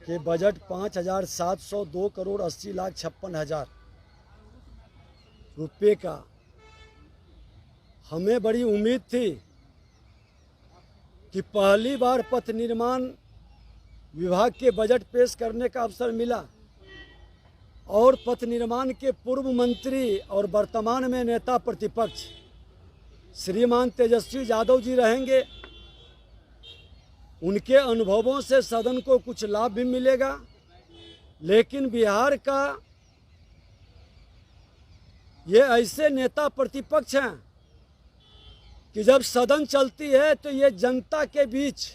कि बजट 5,702 करोड़ 80,56,000 रुपये का। हमें बड़ी उम्मीद थी कि पहली बार पथ निर्माण विभाग के बजट पेश करने का अवसर मिला और पथ निर्माण के पूर्व मंत्री और वर्तमान में नेता प्रतिपक्ष श्रीमान तेजस्वी यादव जी रहेंगे। उनके अनुभवों से सदन को कुछ लाभ भी मिलेगा, लेकिन बिहार का ये ऐसे नेता प्रतिपक्ष हैं कि जब सदन चलती है तो ये जनता के बीच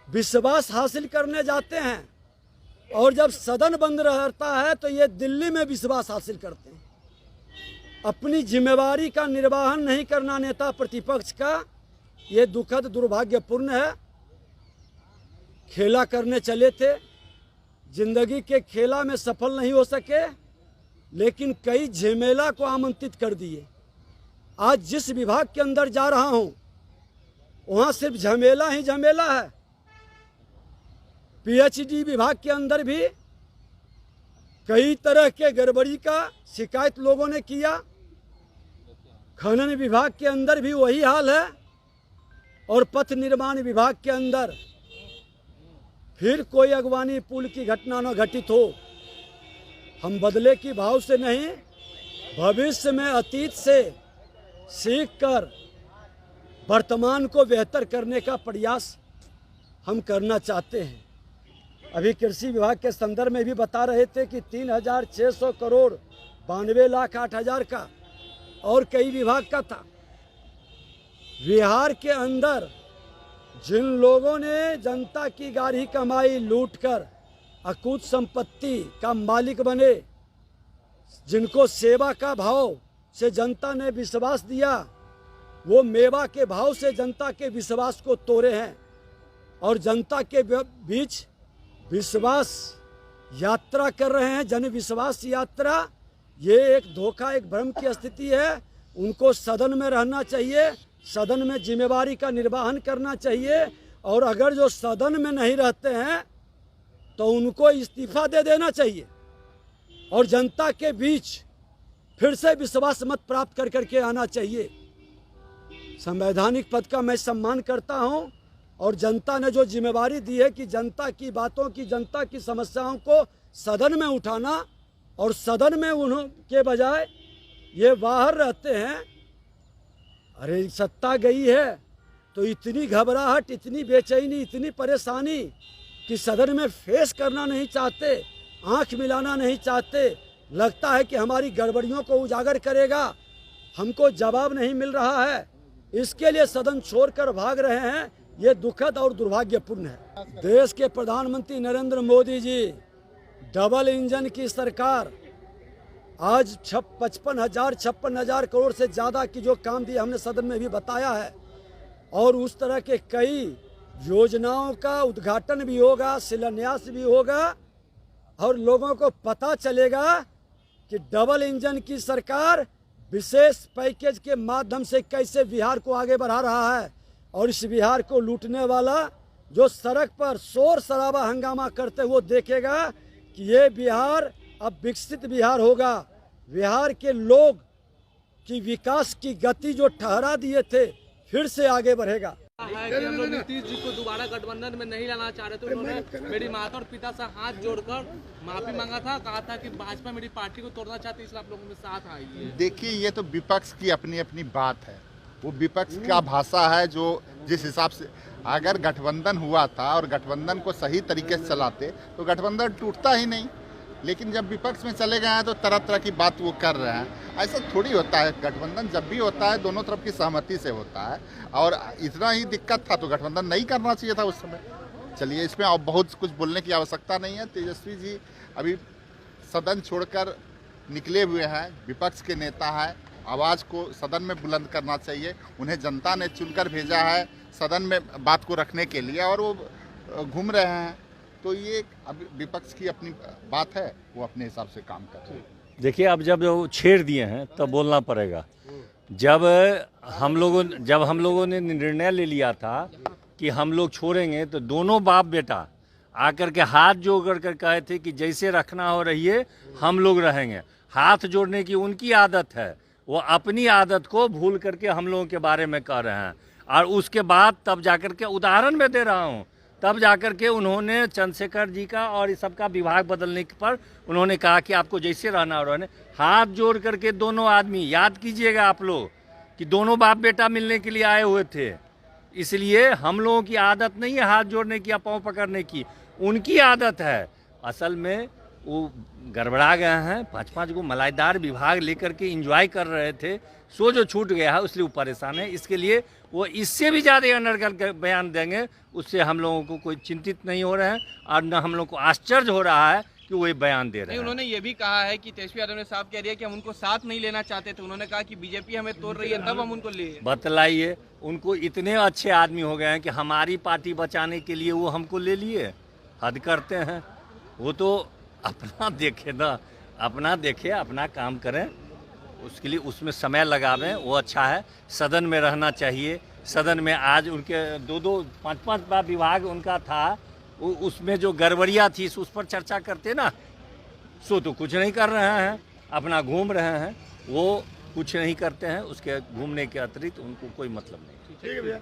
विश्वास हासिल करने जाते हैं और जब सदन बंद रहता है तो ये दिल्ली में विश्वास हासिल करते हैं। अपनी जिम्मेवारी का निर्वहन नहीं करना नेता प्रतिपक्ष का ये दुखद दुर्भाग्यपूर्ण है। खेला करने चले थे, जिंदगी के खेला में सफल नहीं हो सके, लेकिन कई झमेला को आमंत्रित कर दिए। आज जिस विभाग के अंदर जा रहा हूं वहां सिर्फ झमेला ही झमेला है। पीएचडी विभाग के अंदर भी कई तरह के गड़बड़ी का शिकायत लोगों ने किया। खनन विभाग के अंदर भी वही हाल है और पथ निर्माण विभाग के अंदर फिर कोई अगवानी पुल की घटना न घटित हो। हम बदले की भाव से नहीं, भविष्य में अतीत से सीखकर वर्तमान को बेहतर करने का प्रयास हम करना चाहते हैं। अभी कृषि विभाग के संदर्भ में भी बता रहे थे कि 3,600 करोड़ 92,08,000 का और कई विभाग का था। बिहार के अंदर जिन लोगों ने जनता की गाढ़ी कमाई लूटकर अकूत संपत्ति का मालिक बने, जिनको सेवा का भाव से जनता ने विश्वास दिया, वो मेवा के भाव से जनता के विश्वास को तोड़े हैं और जनता के बीच विश्वास यात्रा कर रहे हैं। जन विश्वास यात्रा ये एक धोखा, एक भ्रम की स्थिति है। उनको सदन में रहना चाहिए, सदन में जिम्मेवारी का निर्वहन करना चाहिए और अगर जो सदन में नहीं रहते हैं तो उनको इस्तीफा दे देना चाहिए और जनता के बीच फिर से विश्वास मत प्राप्त कर करके आना चाहिए। संवैधानिक पद का मैं सम्मान करता हूं और जनता ने जो जिम्मेवारी दी है कि जनता की बातों की, जनता की समस्याओं को सदन में उठाना, और सदन में उनके बजाय ये बाहर रहते हैं। अरे सत्ता गई है तो इतनी घबराहट, इतनी बेचैनी, इतनी परेशानी कि सदन में फेस करना नहीं चाहते, आंख मिलाना नहीं चाहते। लगता है कि हमारी गड़बड़ियों को उजागर करेगा, हमको जवाब नहीं मिल रहा है, इसके लिए सदन छोड़कर भाग रहे हैं। ये दुखद और दुर्भाग्यपूर्ण है। देश के प्रधानमंत्री नरेंद्र मोदी जी, डबल इंजन की सरकार, आज 56,000 करोड़ से ज़्यादा की जो काम दिए हमने सदन में भी बताया है और उस तरह के कई योजनाओं का उद्घाटन भी होगा, शिलान्यास भी होगा और लोगों को पता चलेगा कि डबल इंजन की सरकार विशेष पैकेज के माध्यम से कैसे बिहार को आगे बढ़ा रहा है। और इस बिहार को लूटने वाला जो सड़क पर शोर शराबा हंगामा करते हुए देखेगा कि ये बिहार अब विकसित बिहार होगा। बिहार के लोग की विकास की गति जो ठहरा दिए थे फिर से आगे बढ़ेगा। है कि हम लोग नीतीश जी को दोबारा गठबंधन में नहीं लाना चाह रहे थे। उन्होंने मेरी माता और पिता से हाथ जोड़कर माफी मांगा था, कहा था कि भाजपा मेरी पार्टी को तोड़ना चाहती है, इसलिए आप लोगों में साथ आई है। देखिए, ये तो विपक्ष की अपनी अपनी बात है, वो विपक्ष का भाषा है। जो जिस हिसाब से अगर गठबंधन हुआ था और गठबंधन को सही तरीके से चलाते तो गठबंधन टूटता ही नहीं, लेकिन जब विपक्ष में चले गए हैं तो तरह तरह की बात वो कर रहे हैं। ऐसा थोड़ी होता है, गठबंधन जब भी होता है दोनों तरफ की सहमति से होता है और इतना ही दिक्कत था तो गठबंधन नहीं करना चाहिए था उस समय। चलिए, इसमें अब बहुत कुछ बोलने की आवश्यकता नहीं है। तेजस्वी जी अभी सदन छोड़कर निकले हुए हैं, विपक्ष के नेता हैं, आवाज़ को सदन में बुलंद करना चाहिए। उन्हें जनता ने चुनकर भेजा है सदन में बात को रखने के लिए और वो घूम रहे हैं, तो ये अब विपक्ष की अपनी बात है, वो अपने हिसाब से काम कर रहे हैं। देखिए, अब जब वो छेड़ दिए हैं तब बोलना पड़ेगा। जब हम लोगों ने निर्णय ले लिया था कि हम लोग छोड़ेंगे, तो दोनों बाप बेटा आकर के हाथ जोड़ कर कहे थे कि जैसे रखना हो रहिए, हम लोग रहेंगे। हाथ जोड़ने की उनकी आदत है, वो अपनी आदत को भूल करके हम लोगों के बारे में कह रहे हैं। और उसके बाद तब जाकर के, उदाहरण में दे रहा हूँ, तब जाकर के उन्होंने चंद्रशेखर जी का और इस सबका विभाग बदलने पर उन्होंने कहा कि आपको जैसे रहना हो रहने। हाथ जोड़ करके दोनों आदमी, याद कीजिएगा आप लोग कि दोनों बाप बेटा मिलने के लिए आए हुए थे। इसलिए हम लोगों की आदत नहीं है हाथ जोड़ने की या पाँव पकड़ने की, उनकी आदत है। असल में वो गड़बड़ा गए हैं, 5-5 को मलाईदार विभाग लेकर के एंजॉय कर रहे थे, सो जो छूट गया है इसलिए वो परेशान है। इसके लिए वो इससे भी ज़्यादा अनर्गल बयान देंगे, उससे हम लोगों को कोई चिंतित नहीं हो रहे हैं और न हम लोग को आश्चर्य हो रहा है कि वो ये बयान दे रहे नहीं, हैं। उन्होंने ये भी कहा है कि तेजस्वी यादव ने साफ कह दिया कि हम उनको साथ नहीं लेना चाहते थे। उन्होंने कहा कि बीजेपी हमें तोड़ रही है, तब हम उनको लिए। बतलाइए, उनको इतने अच्छे आदमी हो गए हैं कि हमारी पार्टी बचाने के लिए वो हमको ले लिए। हद करते हैं। वो तो अपना देखे ना, अपना देखे, अपना काम करें, उसके लिए उसमें समय लगावें, वो अच्छा है। सदन में रहना चाहिए। सदन में आज उनके 2-2, 5-5 बार विभाग उनका था, उसमें जो गड़बड़ियाँ थी उस पर चर्चा करते ना, सो तो कुछ नहीं कर रहे हैं, अपना घूम रहे हैं। वो कुछ नहीं करते हैं, उसके घूमने के अतिरिक्त उनको कोई मतलब नहीं। ठीक है भैया।